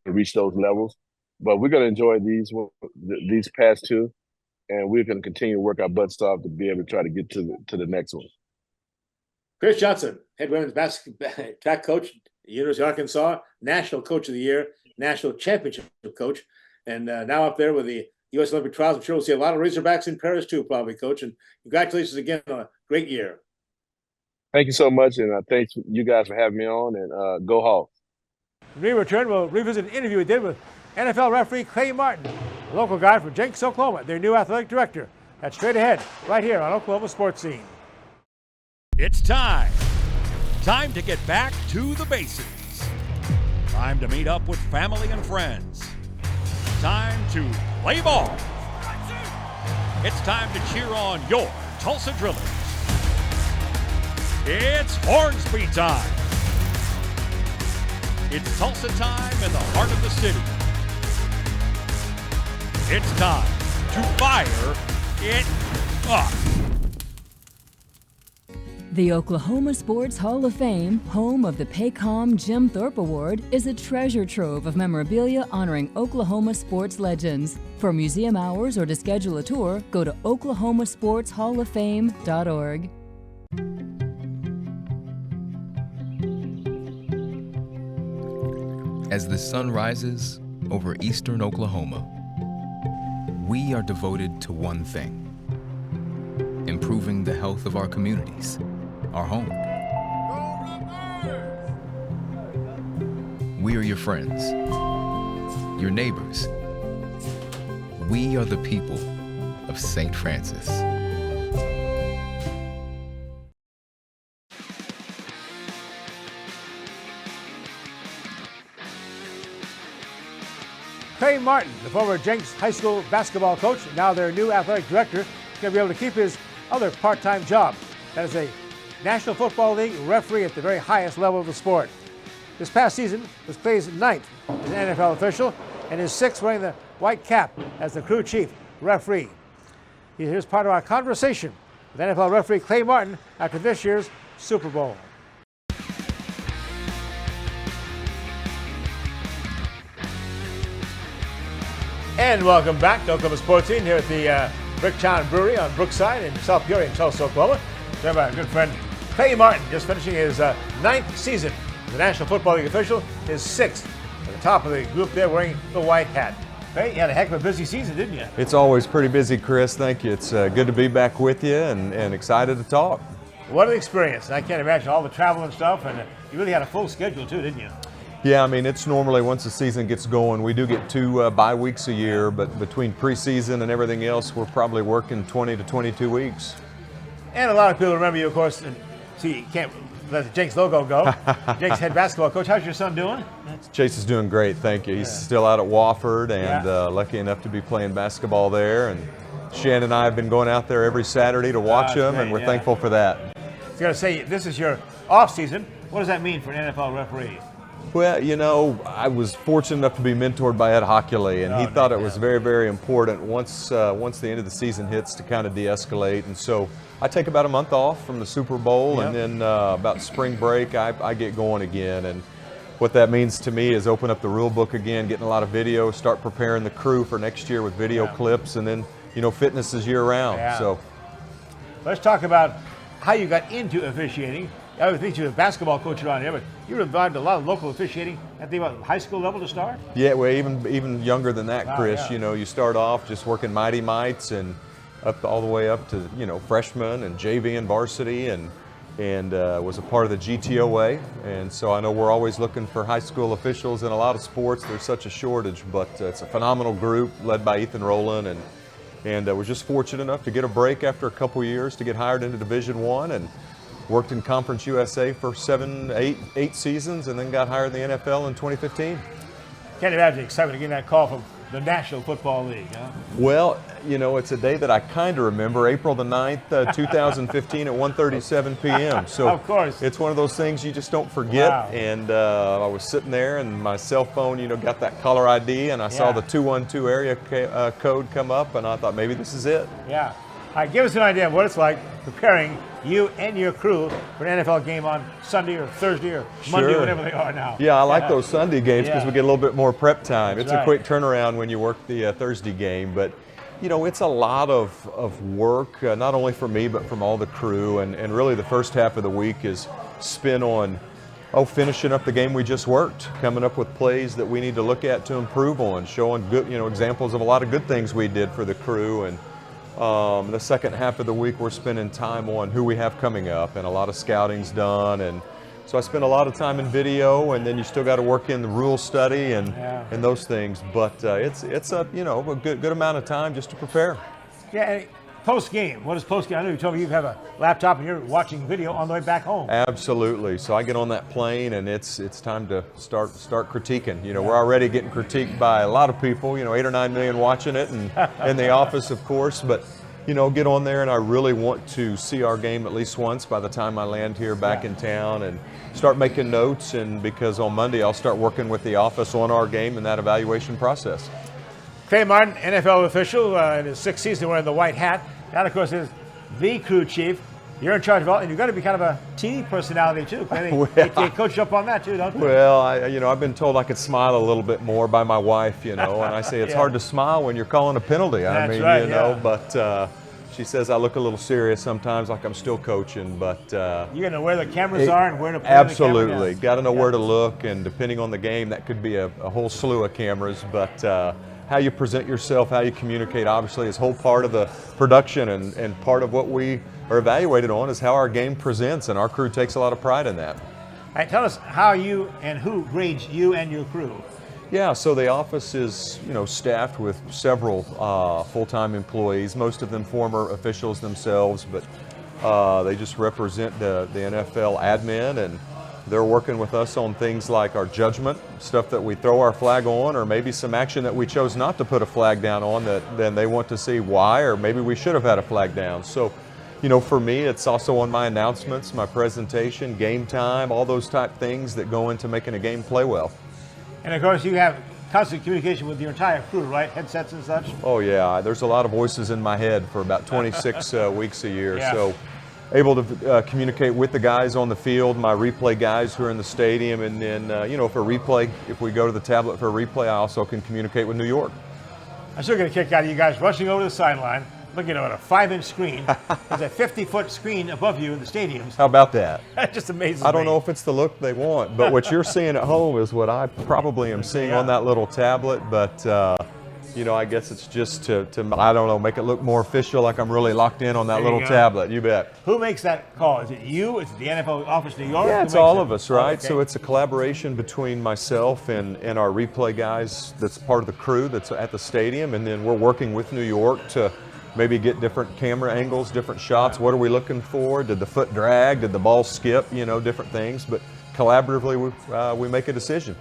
reach those levels. But we're going to enjoy these past two, and we're going to continue to work our butts off to be able to try to get to the next one. Chris Johnson, head women's basketball track coach, University of Arkansas, National Coach of the Year, National Championship coach, and now up there with the U.S. Olympic trials. I'm sure we'll see a lot of Razorbacks in Paris too, probably, Coach. And congratulations again on a great year. Thank you so much, and thanks you guys for having me on, and go Hawks. When we return, we'll revisit an interview we did with NFL referee Clay Martin, a local guy from Jenks, Oklahoma, their new athletic director. That's straight ahead, right here on Oklahoma Sports Scene. It's time. Time to get back to the basics. Time to meet up with family and friends. Time to play ball. It's time to cheer on your Tulsa Drillers. It's Hornsby time. It's Tulsa time in the heart of the city. It's time to fire it up. The Oklahoma Sports Hall of Fame, home of the Paycom Jim Thorpe Award, is a treasure trove of memorabilia honoring Oklahoma sports legends. For museum hours or to schedule a tour, go to oklahomasportshalloffame.org. As the sun rises over eastern Oklahoma, we are devoted to one thing: improving the health of our communities, our home. We are your friends, your neighbors. We are the people of St. Francis. Clay Martin, the former Jenks high school basketball coach, now their new athletic director, is going to be able to keep his other part-time job. That is a National Football League referee at the very highest level of the sport. This past season was Clay's 9th as an NFL official and his 6th wearing the white cap as the crew chief referee. Here's part of our conversation with NFL referee Clay Martin after this year's Super Bowl. And welcome back to Oklahoma Sports Scene here at the Bricktown Brewery on Brookside in South Peoria in Tulsa, Oklahoma. Joined by our good friend Clay Martin, just finishing his 9th season as a National Football League official, his 6th at the top of the group there wearing the white hat. Clay, you had a heck of a busy season, didn't you? It's always pretty busy, Chris. Thank you. It's good to be back with you and excited to talk. What an experience. I can't imagine all the travel and stuff, and you really had a full schedule too, didn't you? Yeah, I mean, it's normally once the season gets going, we do get 2 bye weeks a year, but between preseason and everything else, we're probably working 20 to 22 weeks. And a lot of people remember you, of course, and see, you can't let the Jenks logo go. Jenks head basketball coach. How's your son doing? Chase is doing great, thank you. He's still out at Wofford and lucky enough to be playing basketball there. And Shannon and I have been going out there every Saturday to watch him, and we're thankful for that. I was going to say, this is your off season. What does that mean for an NFL referee? Well, you know, I was fortunate enough to be mentored by Ed Hockley, and he thought it was very, very important once the end of the season hits to kind of de-escalate. And so I take about a month off from the Super Bowl, and then about spring break, I get going again. And what that means to me is open up the rule book again, getting a lot of video, start preparing the crew for next year with video clips, and then, you know, fitness is year round. Yeah. So let's talk about how you got into officiating. I would think you're a basketball coach around here, but you were involved in a lot of local officiating at the high school level to start? yeah, well, even younger than that, Chris. Yeah. You know, you start off just working mighty mites and up all the way up to, you know, freshman and JV and varsity, and was a part of the GTOA. And so I know we're always looking for high school officials in a lot of sports. There's such a shortage, but it's a phenomenal group led by Ethan Rowland, and was just fortunate enough to get a break after a couple years to get hired into Division I, and worked in Conference USA for 8 seasons, and then got hired in the NFL in 2015. Can't imagine the excitement of getting that call from the National Football League, huh? Well, you know, it's a day that I kind of remember, April the 9th, 2015 at 1:37 p.m. So of course. It's one of those things you just don't forget. Wow. And I was sitting there, and my cell phone, you know, got that caller ID, and I saw the 212 area code come up, and I thought maybe this is it. Yeah. All right, give us an idea of what it's like preparing you and your crew for an NFL game on Sunday or Thursday or Monday, Sure. whatever they are now. Yeah, I like those Sunday games because Yeah. we get a little bit more prep time. That's It's right. a quick turnaround when you work the Thursday game, but you know, it's a lot of work, not only for me, but from all the crew, and really the first half of the week is spent on finishing up the game we just worked, coming up with plays that we need to look at to improve on, showing good, you know, examples of a lot of good things we did for the crew. And the second half of the week, we're spending time on who we have coming up, and a lot of scouting's done. And so I spend a lot of time in video, and then you still got to work in the rule study and those things. But it's a, you know, a good amount of time just to prepare. Yeah, and post game. What is post game? I know you told me you have a laptop and you're watching video on the way back home. Absolutely. So I get on that plane, and it's time to start critiquing. You know, we're already getting critiqued by a lot of people. You know, 8 or 9 million watching it, and in the office, of course. But you know, get on there, and I really want to see our game at least once by the time I land here back in town, and start making notes. And because on Monday I'll start working with the office on our game and that evaluation process. Clay Martin, NFL official in his 6th season wearing the white hat. That, of course, is the crew chief. You're in charge of all, and you've got to be kind of a TV personality too. They coach you up on that too, don't they? Well, I've been told I could smile a little bit more by my wife, you know, and I say it's hard to smile when you're calling a penalty. That's right, you know, but she says I look a little serious sometimes, like I'm still coaching. But you're going to where the cameras are and where to play absolutely the camera. got to know where to look, and depending on the game, that could be a whole slew of cameras. But how you present yourself, how you communicate, obviously, is whole part of the production, and part of what we are evaluated on is how our game presents, and our crew takes a lot of pride in that. All right, tell us how you and who grades you and your crew. Yeah, so the office is, you know, staffed with several full-time employees, most of them former officials themselves, but they just represent the NFL admin, and they're working with us on things like our judgment, stuff that we throw our flag on, or maybe some action that we chose not to put a flag down on that then they want to see why, or maybe we should have had a flag down. So, you know, for me, it's also on my announcements, my presentation, game time, all those type things that go into making a game play well. And of course, you have constant communication with your entire crew, right? Headsets and such? Oh yeah, there's a lot of voices in my head for about 26 weeks a year. Yeah. So able to communicate with the guys on the field, my replay guys who are in the stadium, and then, you know, for replay, if we go to the tablet for a replay, I also can communicate with New York. I'm still going to kick out of you guys rushing over to the sideline, looking at a 5-inch screen. There's a 50-foot screen above you in the stadiums. How about that? That just amazes I don't me. know if it's the look they want, but what you're seeing at home is what I probably am seeing on that little tablet. But you know, I guess it's just to I don't know, make it look more official, like I'm really locked in on that little tablet. You bet. Who makes that call? Is it you? Is it the NFL office in New York? Yeah, Who it's makes all it? of us, right? Oh, okay. So it's a collaboration between myself and our replay guys that's part of the crew that's at the stadium, and then we're working with New York to maybe get different camera angles, different shots. What are we looking for? Did the foot drag? Did the ball skip? You know, different things. But collaboratively, we make a decision.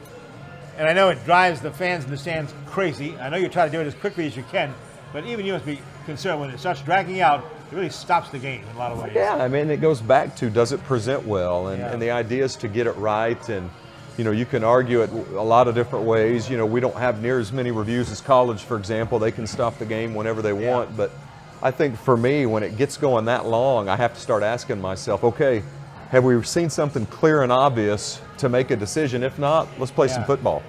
And I know it drives the fans in the stands crazy. I know you try to do it as quickly as you can, but even you must be concerned when it starts dragging out, it really stops the game in a lot of ways. Yeah, I mean, it goes back to, does it present well? And the idea is to get it right. And, you know, you can argue it a lot of different ways. You know, we don't have near as many reviews as college, for example. They can stop the game whenever they want. But I think for me, when it gets going that long, I have to start asking myself, okay, have we seen something clear and obvious to make a decision? If not, let's play some football.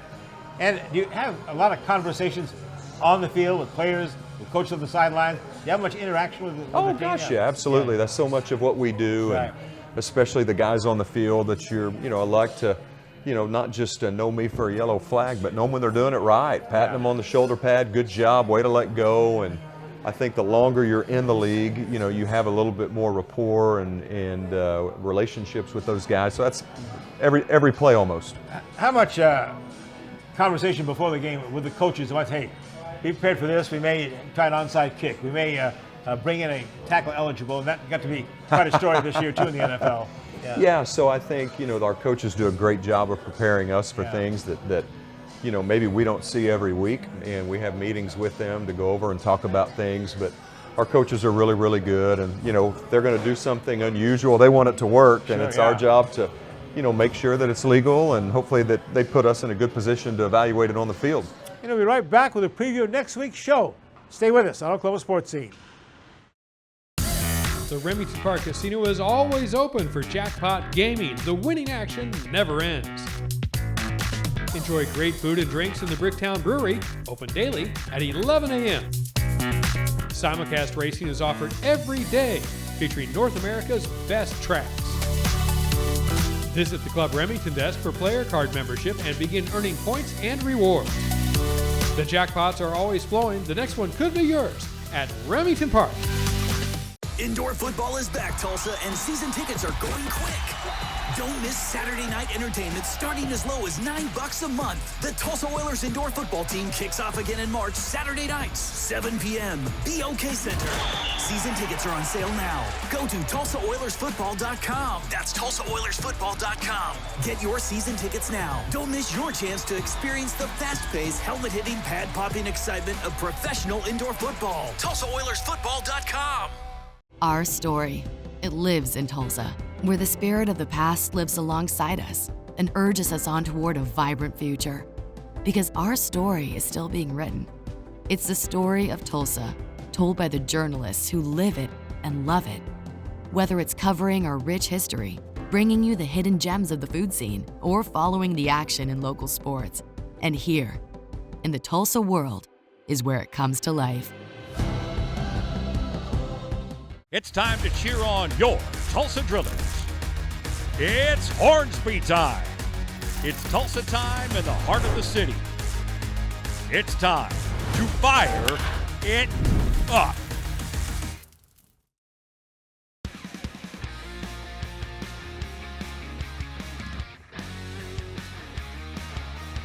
And do you have a lot of conversations on the field with players, with coaches on the sidelines? Do you have much interaction with the Oh, team? gosh, yeah, absolutely. That's so much of what we do, and especially the guys on the field that I like to, not just know me for a yellow flag, but know when they're doing it right, patting them on the shoulder pad, good job, way to let go. And I think the longer you're in the league, you have a little bit more rapport and relationships with those guys. So that's every play almost. How much conversation before the game with the coaches about, hey, be prepared for this, we may try an onside kick, we may bring in a tackle eligible, and that got to be quite a story this year too in the NFL. Yeah, so I think, our coaches do a great job of preparing us for things that maybe we don't see every week, and we have meetings with them to go over and talk about things, but our coaches are really, really good, and, if they're going to do something unusual, they want it to work, and it's our job to, make sure that it's legal, and hopefully that they put us in a good position to evaluate it on the field. We'll be right back with a preview of next week's show. Stay with us on Oklahoma Sports Scene. The Remington Park Casino is always open for jackpot gaming. The winning action never ends. Enjoy great food and drinks in the Bricktown Brewery, open daily at 11 a.m. Simulcast racing is offered every day, featuring North America's best tracks. Visit the Club Remington desk for player card membership and begin earning points and rewards. The jackpots are always flowing. The next one could be yours at Remington Park. Indoor football is back, Tulsa, and season tickets are going quick. Don't miss Saturday night entertainment starting as low as $9 a month. The Tulsa Oilers indoor football team kicks off again in March, Saturday nights, 7 p.m. BOK Center. Season tickets are on sale now. Go to TulsaOilersFootball.com. That's TulsaOilersFootball.com. Get your season tickets now. Don't miss your chance to experience the fast-paced, helmet-hitting, pad-popping excitement of professional indoor football. TulsaOilersFootball.com. Our story, it lives in Tulsa, where the spirit of the past lives alongside us and urges us on toward a vibrant future. Because our story is still being written. It's the story of Tulsa, told by the journalists who live it and love it. Whether it's covering our rich history, bringing you the hidden gems of the food scene, or following the action in local sports. And here, in the Tulsa world, is where it comes to life. It's time to cheer on your Tulsa Drillers. It's Hornsby time. It's Tulsa time in the heart of the city. It's time to fire it up.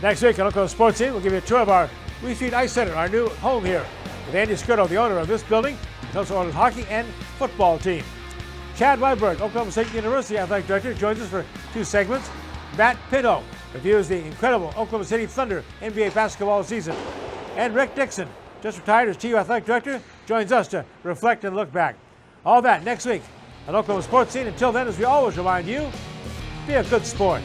Next week on Oklahoma Sports Scene, we'll give you a tour of our Wee Street Ice Center, our new home here, with Andy Skirdo, the owner of this building, Tulsa Oilers hockey and football team. Chad Weiberg, Oklahoma State University athletic director, joins us for 2 segments. Matt Pinto reviews the incredible Oklahoma City Thunder NBA basketball season. And Rick Dixon, just retired as TU athletic director, joins us to reflect and look back. All that next week on Oklahoma Sports Scene. Until then, as we always remind you, be a good sport.